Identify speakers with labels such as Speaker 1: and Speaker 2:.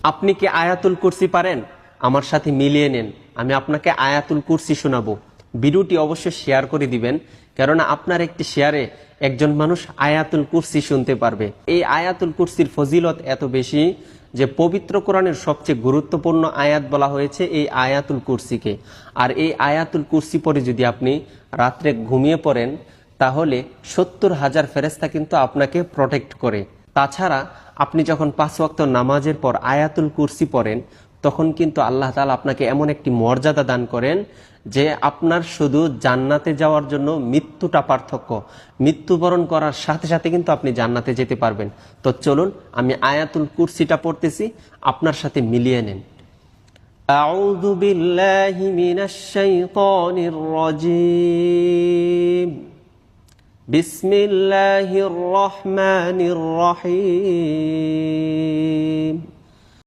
Speaker 1: আপনি কি আয়াতুল কুরসি পারেন? আমার সাথে মিলিয়ে নেন, আমি আপনাকে আয়াতুল কুরসি শোনাবো। ভিডিওটি অবশ্যই শেয়ার করে দিবেন, কেননা আপনার একটি শেয়ারে একজন মানুষ আয়াতুল কুরসি শুনতে পারবে। এই আয়াতুল কুরসির ফজিলত এত বেশি যে পবিত্র কোরআনের সবচেয়ে গুরুত্বপূর্ণ আয়াত বলা হয়েছে এই আয়াতুল কুরসিকে। আর এই আয়াতুল কুরসি পরে যদি আপনি রাত্রে ঘুমিয়ে পড়েন, তাহলে 70,000 ফেরেশতা কিন্তু আপনাকে প্রটেক্ট করে। তাছাড়া আপনি যখন 5 ওয়াক্ত নামাজের পর আয়াতুল কুরসি পড়েন, তখন কিন্তু আল্লাহ তাআলা আপনাকে এমন একটি মর্যাদা দান করেন যে আপনার শুধু জান্নাতে যাওয়ার জন্য মৃত্যুটা পার্থক্য। মৃত্যুবরণ করার সাথে সাথে কিন্তু আপনি জান্নাতে যেতে পারবেন। তো চলুন আমি আয়াতুল কুরসিটা পড়তেছি, আপনার সাথে মিলিয়ে নেন। আউযু বিল্লাহি মিনাশ শাইতানির রাজীম। বিসমিল্লাহির রহমানির রহিম।